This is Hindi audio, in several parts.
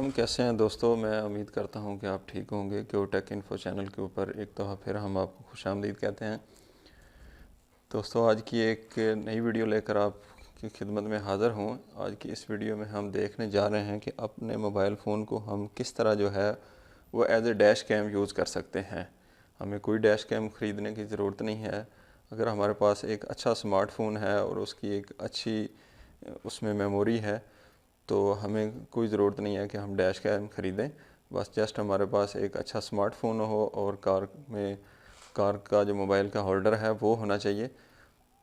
अस्सलाम वालेकुम। कैसे हैं दोस्तों? मैं उम्मीद करता हूं कि आप ठीक होंगे। क्यों टेक इन्फो चैनल के ऊपर एक दफ़ा फिर हम आपको खुशामदीद कहते हैं। दोस्तों, आज की एक नई वीडियो लेकर आपकी खिदमत में हाज़िर हूं। आज की इस वीडियो में हम देखने जा रहे हैं कि अपने मोबाइल फ़ोन को हम किस तरह जो है वो as a dash cam use कर सकते हैं। हमें कोई डैश कैम ख़रीदने की ज़रूरत नहीं है। अगर हमारे पास एक अच्छा स्मार्टफोन है और उसकी एक अच्छी उसमें मेमोरी है तो हमें कोई ज़रूरत नहीं है कि हम डैश कैम ख़रीदें। बस जस्ट हमारे पास एक अच्छा स्मार्टफोन हो और कार का जो मोबाइल का होल्डर है वो होना चाहिए,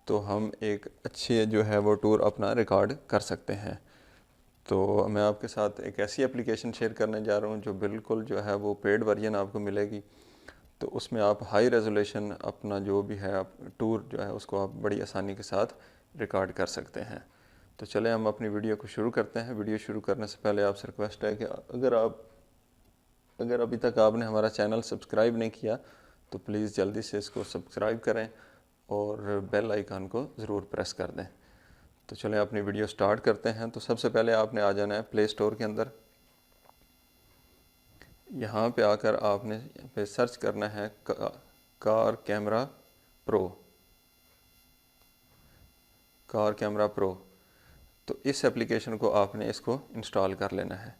तो हम एक अच्छे जो है वो टूर अपना रिकॉर्ड कर सकते हैं। तो मैं आपके साथ एक ऐसी एप्लीकेशन शेयर करने जा रहा हूँ जो बिल्कुल जो है वो पेड वर्जन आपको मिलेगी। तो उसमें आप हाई रेजोल्यूशन अपना जो भी है आप टूर जो है उसको आप बड़ी आसानी के साथ रिकॉर्ड कर सकते हैं। तो चलें हम अपनी वीडियो को शुरू करते हैं। वीडियो शुरू करने से पहले आपसे रिक्वेस्ट है कि अगर अभी तक आपने हमारा चैनल सब्सक्राइब नहीं किया तो प्लीज़ जल्दी से इसको सब्सक्राइब करें और बेल आइकन को ज़रूर प्रेस कर दें। तो चलें अपनी वीडियो स्टार्ट करते हैं। तो सबसे पहले आपने आ जाना है प्ले स्टोर के अंदर। यहाँ पे आकर आपने सर्च करना है car camera pro. Car camera pro, तो इस एप्लीकेशन को आपने इसको इंस्टॉल कर लेना है।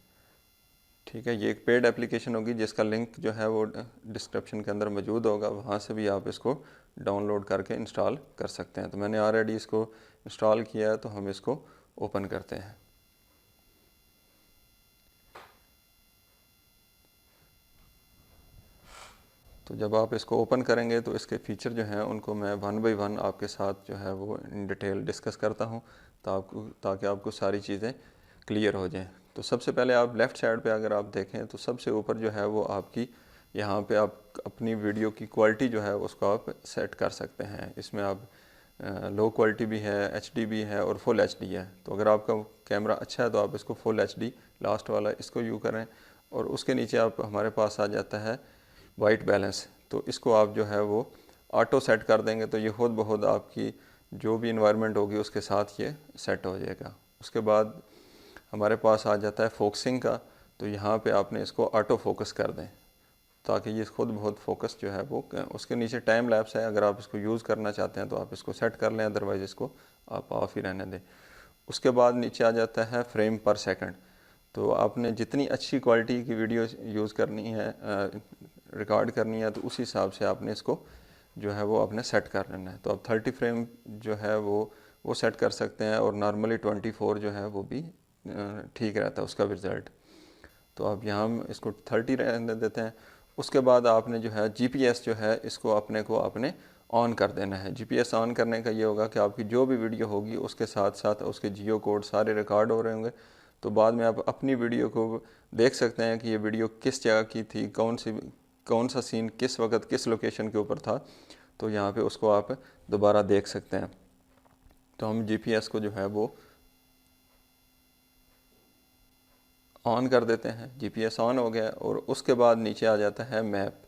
ठीक है, ये एक पेड एप्लीकेशन होगी जिसका लिंक जो है वो डिस्क्रिप्शन के अंदर मौजूद होगा, वहाँ से भी आप इसको डाउनलोड करके इंस्टॉल कर सकते हैं। तो मैंने ऑलरेडी इसको इंस्टॉल किया है, तो हम इसको ओपन करते हैं। तो जब आप इसको ओपन करेंगे तो इसके फ़ीचर जो हैं उनको मैं वन बाई वन आपके साथ जो है वो इन डिटेल डिस्कस करता हूँ ताकि आपको सारी चीज़ें क्लियर हो जाएं। तो सबसे पहले आप लेफ़्ट साइड पे अगर आप देखें तो सबसे ऊपर जो है वो आपकी यहाँ पे आप अपनी वीडियो की क्वालिटी जो है उसको आप सेट कर सकते हैं। इसमें आप लो क्वालिटी भी है, एचडी भी है और फुल एचडी है। तो अगर आपका कैमरा अच्छा है तो आप इसको फुल एचडी लास्ट वाला इसको यूज़ करें। और उसके नीचे आप हमारे पास आ जाता है वाइट बैलेंस, तो इसको आप जो है वो ऑटो सेट कर देंगे तो ये खुद ब खुद आपकी जो भी इन्वायरमेंट होगी उसके साथ ये सेट हो जाएगा। उसके बाद हमारे पास आ जाता है फोकसिंग का, तो यहाँ पे आपने इसको ऑटो फोकस कर दें ताकि ये खुद बहुत फोकस जो है वो। उसके नीचे टाइम लैप्स है, अगर आप इसको यूज़ करना चाहते हैं तो आप इसको सेट कर लें, अदरवाइज़ इसको आप ऑफ ही रहने दें। उसके बाद नीचे आ जाता है फ्रेम पर सेकंड। तो आपने जितनी अच्छी क्वालिटी की वीडियो यूज़ करनी है, रिकॉर्ड करनी है, तो उस हिसाब से आपने इसको जो है वो आपने सेट कर लेना है। तो आप 30 फ्रेम जो है वो सेट कर सकते हैं और नॉर्मली 24 जो है वो भी ठीक रहता है उसका भी रिज़ल्ट। तो अब यहाँ इसको 30 रहने देते हैं। उसके बाद आपने जो है जीपीएस जो है इसको आपने ऑन कर देना है। जीपीएस ऑन करने का ये होगा कि आपकी जो भी वीडियो होगी उसके साथ साथ उसके जियो कोड सारे रिकॉर्ड हो रहे होंगे। तो बाद में आप अपनी वीडियो को देख सकते हैं कि ये वीडियो किस जगह की थी, कौन सा सीन किस वक्त किस लोकेशन के ऊपर था। तो यहाँ पे उसको आप दोबारा देख सकते हैं। तो हम जीपीएस को जो है वो ऑन कर देते हैं। जीपीएस ऑन हो गया और उसके बाद नीचे आ जाता है मैप।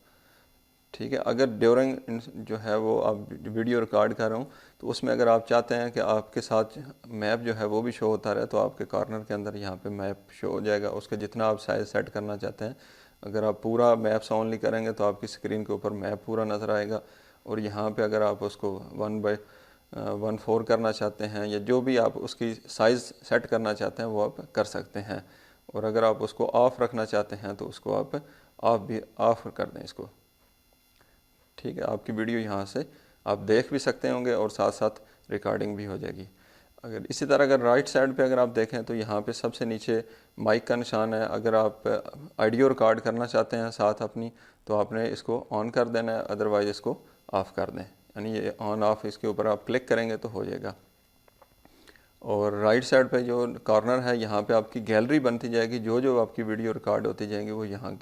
ठीक है, अगर ड्यूरिंग जो है वो आप वीडियो रिकॉर्ड कर रहा हूँ तो उसमें अगर आप चाहते हैं कि आपके साथ मैप जो है वो भी शो होता रहे, तो आपके कॉर्नर के अंदर यहाँ पे मैप शो हो जाएगा। उसके जितना आप साइज सेट करना चाहते हैं, अगर आप पूरा मैप्स ऑनली करेंगे तो आपकी स्क्रीन के ऊपर मैप पूरा नज़र आएगा। और यहाँ पे अगर आप उसको 1/4 करना चाहते हैं या जो भी आप उसकी साइज़ सेट करना चाहते हैं वो आप कर सकते हैं। और अगर आप उसको ऑफ़ रखना चाहते हैं तो उसको आप ऑफ़ कर दें इसको। ठीक है, आपकी वीडियो यहाँ से आप देख भी सकते होंगे और साथ साथ रिकॉर्डिंग भी हो जाएगी। अगर इसी तरह अगर राइट साइड पे अगर आप देखें तो यहाँ पे सबसे नीचे माइक का निशान है। अगर आप ऑडियो रिकॉर्ड करना चाहते हैं साथ अपनी, तो आपने इसको ऑन कर देना है, अदरवाइज़ इसको ऑफ़ कर दें। यानी ये ऑन ऑफ इसके ऊपर आप क्लिक करेंगे तो हो जाएगा। और राइट साइड पे जो कॉर्नर है यहाँ पे आपकी गैलरी बनती जाएगी, जो आपकी वीडियो रिकॉर्ड होती जाएंगी वो यहाँ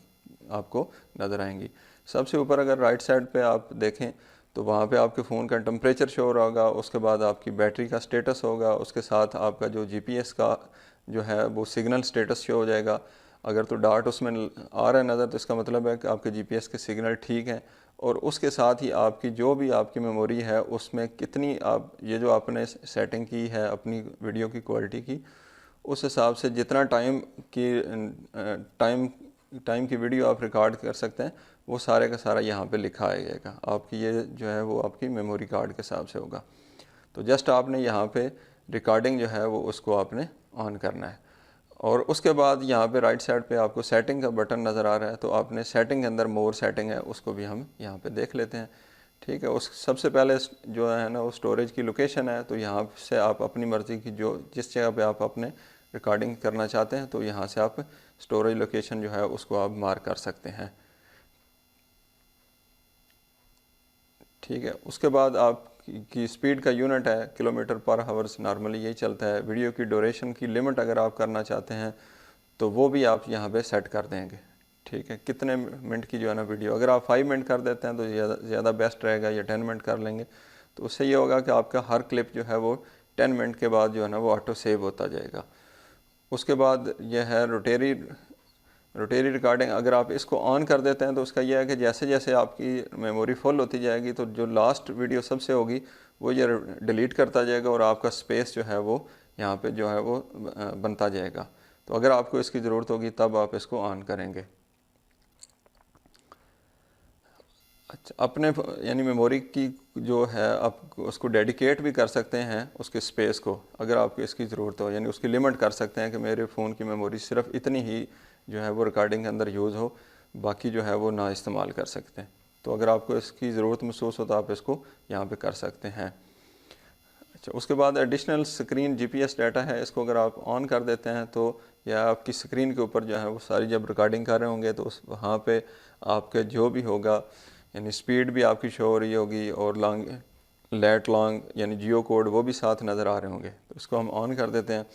आपको नज़र आएंगी। सबसे ऊपर अगर राइट साइड पे आप देखें तो वहाँ पे आपके फ़ोन का टेम्परेचर शो हो रहा होगा, उसके बाद आपकी बैटरी का स्टेटस होगा, उसके साथ आपका जो जीपीएस का जो है वो सिग्नल स्टेटस शो हो जाएगा। अगर तो डॉट उसमें आ रहा है नज़र तो इसका मतलब है कि आपके जीपीएस के सिग्नल ठीक हैं। और उसके साथ ही आपकी जो भी आपकी मेमोरी है उसमें कितनी आप ये जो आपने सेटिंग की है अपनी वीडियो की क्वालिटी की, उस हिसाब से जितना टाइम की वीडियो आप रिकॉर्ड कर सकते हैं वो सारे का सारा यहाँ पे लिखा आएगा। आपकी ये जो है वो आपकी मेमोरी कार्ड के हिसाब से होगा। तो जस्ट आपने यहाँ पे रिकॉर्डिंग जो है वो उसको आपने ऑन करना है। और उसके बाद यहाँ पे राइट साइड पे आपको सेटिंग का बटन नज़र आ रहा है, तो आपने सेटिंग के अंदर मोर सेटिंग है उसको भी हम यहाँ पे देख लेते हैं। ठीक है, उस सबसे पहले जो है ना वो स्टोरेज की लोकेशन है, तो यहाँ से आप अपनी मर्ज़ी की जो जिस जगह पे आप अपने रिकॉर्डिंग करना चाहते हैं तो यहाँ से आप स्टोरेज लोकेशन जो है उसको आप मार्क कर सकते हैं। ठीक है, उसके बाद आप की स्पीड का यूनिट है किलोमीटर पर हावर्स, नॉर्मली यही चलता है। वीडियो की ड्यूरेशन की लिमिट अगर आप करना चाहते हैं तो वो भी आप यहाँ पे सेट कर देंगे। ठीक है, कितने मिनट की जो है ना वीडियो, अगर आप 5 मिनट कर देते हैं तो ज़्यादा बेस्ट रहेगा, या 10 मिनट कर लेंगे तो उससे ये होगा कि आपका हर क्लिप जो है वो 10 मिनट के बाद जो है ना वो ऑटो सेव होता जाएगा। उसके बाद यह है रोटेरी रिकॉर्डिंग। अगर आप इसको ऑन कर देते हैं तो उसका यह है कि जैसे जैसे आपकी मेमोरी फुल होती जाएगी तो जो लास्ट वीडियो सबसे होगी वो ये डिलीट करता जाएगा और आपका स्पेस जो है वो यहाँ पे जो है वो बनता जाएगा। तो अगर आपको इसकी ज़रूरत होगी तब आप इसको ऑन करेंगे। अच्छा, अपने यानी मेमोरी की जो है आप उसको डेडिकेट भी कर सकते हैं उसके स्पेस को, अगर आपको इसकी ज़रूरत हो, यानी उसकी लिमिट कर सकते हैं कि मेरे फ़ोन की मेमोरी सिर्फ इतनी ही जो है वो रिकॉर्डिंग के अंदर यूज़ हो, बाकी जो है वो ना इस्तेमाल कर सकते हैं। तो अगर आपको इसकी ज़रूरत महसूस हो तो आप इसको यहाँ पे कर सकते हैं। अच्छा, उसके बाद एडिशनल स्क्रीन GPS डाटा है, इसको अगर आप ऑन कर देते हैं तो या आपकी स्क्रीन के ऊपर जो है वो सारी जब रिकॉर्डिंग कर रहे होंगे तो उस वहाँ पे आपके जो भी होगा यानी स्पीड भी आपकी शो हो रही होगी और लॉन्ग यानी जियो कोड वो भी साथ नज़र आ रहे होंगे। तो इसको हम ऑन कर देते हैं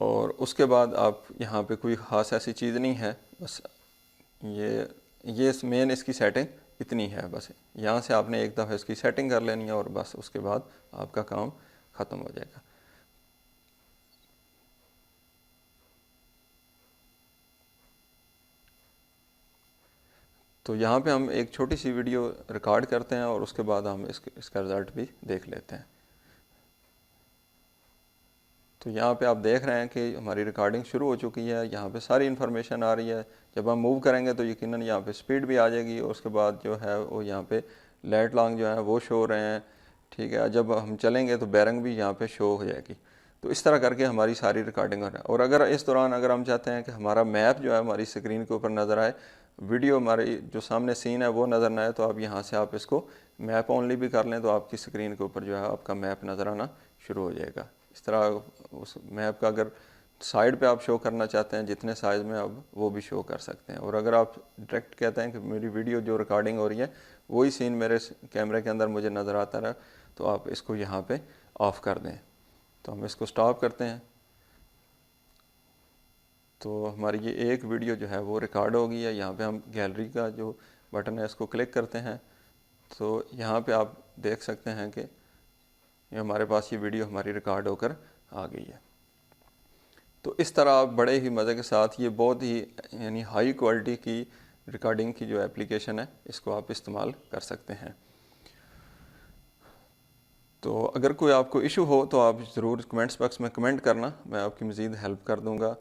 और उसके बाद आप यहाँ पे कोई ख़ास ऐसी चीज़ नहीं है, बस ये मेन इसकी सेटिंग इतनी है। बस यहाँ से आपने एक दफ़ा इसकी सेटिंग कर लेनी है और बस उसके बाद आपका काम ख़त्म हो जाएगा। तो यहाँ पे हम एक छोटी सी वीडियो रिकॉर्ड करते हैं और उसके बाद हम इसका रिज़ल्ट भी देख लेते हैं। तो यहाँ पे आप देख रहे हैं कि हमारी रिकॉर्डिंग शुरू हो चुकी है, यहाँ पे सारी इन्फॉर्मेशन आ रही है। जब हम मूव करेंगे तो यकीनन यहाँ पे स्पीड भी आ जाएगी और उसके बाद जो है वो यहाँ पे लेट लॉन्ग जो है वो शो हो रहे हैं। ठीक है, जब हम चलेंगे तो बैरंग भी यहाँ पे शो हो जाएगी। तो इस तरह करके हमारी सारी रिकॉर्डिंग हो रहा है। और अगर इस दौरान अगर हम चाहते हैं कि हमारा मैप जो है हमारी स्क्रीन के ऊपर नज़र आए, वीडियो हमारी जो सामने सीन है वो नज़र ना आए, तो आप यहाँ से आप इसको मैप ओनली भी कर लें तो आपकी स्क्रीन के ऊपर जो है आपका मैप नज़र आना शुरू हो जाएगा। इस तरह उस मैप का अगर साइड पे आप शो करना चाहते हैं जितने साइज़ में अब वो भी शो कर सकते हैं। और अगर आप डायरेक्ट कहते हैं कि मेरी वीडियो जो रिकॉर्डिंग हो रही है वही सीन मेरे कैमरे के अंदर मुझे नज़र आता रहा, तो आप इसको यहाँ पे ऑफ़ कर दें। तो हम इसको स्टॉप करते हैं तो हमारी ये एक वीडियो जो है वो रिकॉर्ड हो गई है। यहाँ पे हम गैलरी का जो बटन है इसको क्लिक करते हैं तो यहाँ पे आप देख सकते हैं कि ये हमारे पास ये वीडियो हमारी रिकॉर्ड होकर आ गई है। तो इस तरह आप बड़े ही मज़े के साथ ये बहुत ही यानी हाई क्वालिटी की रिकॉर्डिंग की जो एप्लीकेशन है इसको आप इस्तेमाल कर सकते हैं। तो अगर कोई आपको इशू हो तो आप ज़रूर कमेंट्स बॉक्स में कमेंट करना, मैं आपकी मज़ीद हेल्प कर दूंगा।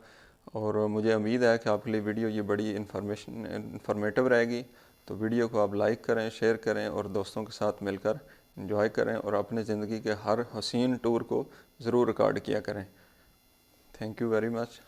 और मुझे उम्मीद है कि आपके लिए वीडियो ये बड़ी इन्फॉर्मेटिव रहेगी। तो वीडियो को आप लाइक करें, शेयर करें और दोस्तों के साथ मिलकर एंजॉय करें और अपने ज़िंदगी के हर हसीन टूर को ज़रूर रिकॉर्ड किया करें। Thank you very much.